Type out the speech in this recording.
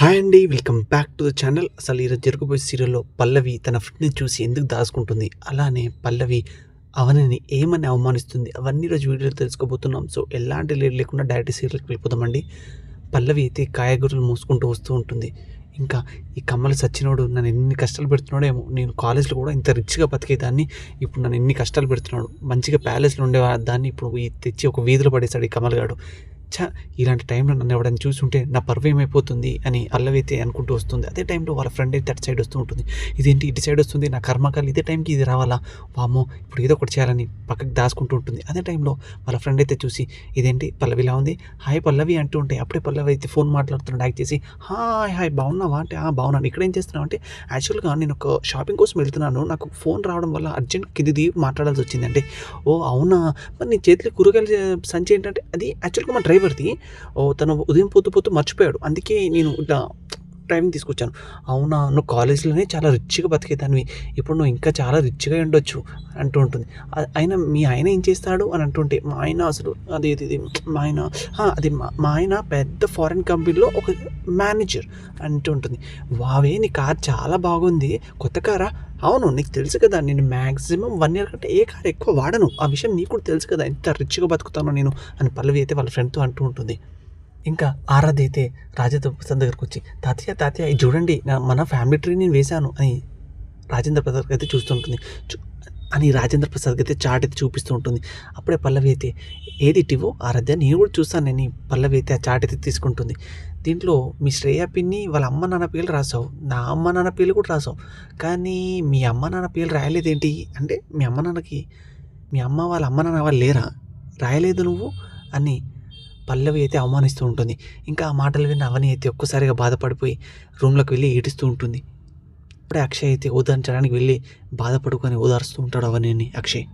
Hi అండి. Welcome back to the channel. అసలు ఈరోజు జరగబోయే సీరియల్‌లో పల్లవి తన ఫ్రెండ్‌ని చూసి ఎందుకు దాసుకుంటుంది? అలానే పల్లవి అవనిని ఏమని అవమానిస్తుంది? అవన్నీ ఈరోజు వీడియోలో తెలుసుకోబోతున్నాం. సో, ఎలాంటి లేట్ లేకుండా డైరెక్ట్ సీరియల్‌కి వెళ్ళిపోదామండి. పల్లవి అయితే కాయగూరలు మోసుకుంటూ వస్తూ ఉంటుంది. ఇంకా ఈ కమ్మల సచ్చినోడు నన్ను ఎన్ని కష్టాలు పెడుతున్నాడో ఏమో! నేను కాలేజ్‌లో కూడా ఇంత రిచ్‌గా బతికేదాన్ని. ఇప్పుడు నన్ను ఎన్ని కష్టాలు పెడుతున్నాడు. మంచిగా ప్యాలెస్‌లో ఉండేదాన్ని ఇప్పుడు తెచ్చి ఒక వీధిలో పడేసాడు ఈ కమల్ గాడు. ఛ! ఇలాంటి టైంలో నన్ను ఎవడైనా చూసుంటే నా పరువేమైపోతుంది అని పల్లవి అయితే అనుకుంటూ వస్తుంది. అదే టైంలో వాళ్ళ ఫ్రెండ్ అయితే అటు సైడ్ వస్తూ ఉంటుంది. ఇదేంటి ఇటు సైడ్ వస్తుంది, నా కర్మకాలి ఇదే టైంకి ఇది రావాలా? వామ్మో! ఇప్పుడు ఏదో ఒకటి చేయాలని పక్కకి దాసుకుంటూ ఉంటుంది. అదే టైంలో వాళ్ళ ఫ్రెండ్ అయితే చూసి ఇదేంటి పల్లవి ఇలా ఉంది, హాయ్ పల్లవి అంటూ ఉంటే అప్పుడే పల్లవి అయితే ఫోన్ మాట్లాడుతున్నాడు యాక్ట్ చేసి, హాయ్ హాయ్ బాగున్నావా అంటే, బాగున్నాను. ఇక్కడేం చేస్తున్నావు అంటే, యాక్చువల్‌గా నేను ఒక షాపింగ్ కోసం వెళ్తున్నాను. నాకు ఫోన్ రావడం వల్ల అర్జెంట్ కింద దిగి మాట్లాడాల్సి వచ్చింది అంటే, ఓహ్! అవునా? మరి నీ చేతిలో కూరగాయల సంచి ఏంటంటే, అది యాక్చువల్‌గా మా డ్రైవర్‌ది. ఓహ్! తను ఉదయం పోతూ మర్చిపోయాడు. అందుకే నేను ఇట్లా డ్రైవింగ్ తీసుకొచ్చాను. అవునా! నువ్వు కాలేజ్‌లోనే చాలా రిచ్‌గా బతికేదానివి. ఇప్పుడు నువ్వు ఇంకా చాలా రిచ్‌గా అయ్యుండొచ్చు అంటూ ఉంటుంది. అయినా మీ ఆయన ఏం చేస్తాడు అని అంటుంటే, మా ఆయన అసలు అది ఇది ఇది మా ఆయన అది మా ఆయన పెద్ద ఫారిన్ కంపెనీలో ఒక మేనేజర్ అంటూ ఉంటుంది. వావే! నీ కార్ చాలా బాగుంది. కొత్త కారా? అవును. నీకు తెలుసు కదా! నేను మాక్సిమం 1 ఇయర్ కంటే ఏ కార్ ఎక్కువ వాడను. ఆ విషయం నీకు కూడా తెలుసు కదా! ఎంత రిచ్‌గా బతుకుతానో నేను అని పల్లవి అయితే వాళ్ళ ఫ్రెండ్‌తో అంటూ ఉంటుంది. ఇంకా ఆరాధ్య అయితే రాజేంద్ర ప్రసాద్ దగ్గరకొచ్చి, తాతయ్య ఇది చూడండి మన ఫ్యామిలీ ట్రీ నేను వేశాను అని రాజేంద్ర ప్రసాద్‌కి అయితే చూస్తుంటుంది. చు అని రాజేంద్ర ప్రసాద్‌కి అయితే చార్ట్ అయితే చూపిస్తూ ఉంటుంది. అప్పుడే పల్లవి అయితే ఏది ఇటివ్వు ఆరాధ్య నేను కూడా చూస్తానని పల్లవి అయితే ఆ చార్ట్ అయితే తీసుకుంటుంది. దీంట్లో మీ శ్రేయ పిన్ని వాళ్ళ అమ్మ నాన్న పేర్లు రాసావు. నా అమ్మ నాన్న పేర్లు కూడా రాసావు. కానీ మీ అమ్మ నాన్న పేర్లు రాయలేదేంటి? అంటే మీ అమ్మ వాళ్ళ అమ్మ నాన్న వాళ్ళు లేరా? రాయలేదు నువ్వు అని పల్లవి అయితే అవమానిస్తూ ఉంటుంది. ఇంకా ఆ మాటలు విన్న అవని అయితే ఒక్కసారిగా బాధపడిపోయి రూమ్‌లోకి వెళ్లి ఏడుస్తూ ఉంటుంది. అప్పుడే అక్షయ్ అయితే ఓదార్చడానికి వెళ్లి బాధపడుకొని ఓదారుస్తూ ఉంటాడు అవనిని అక్షయ్.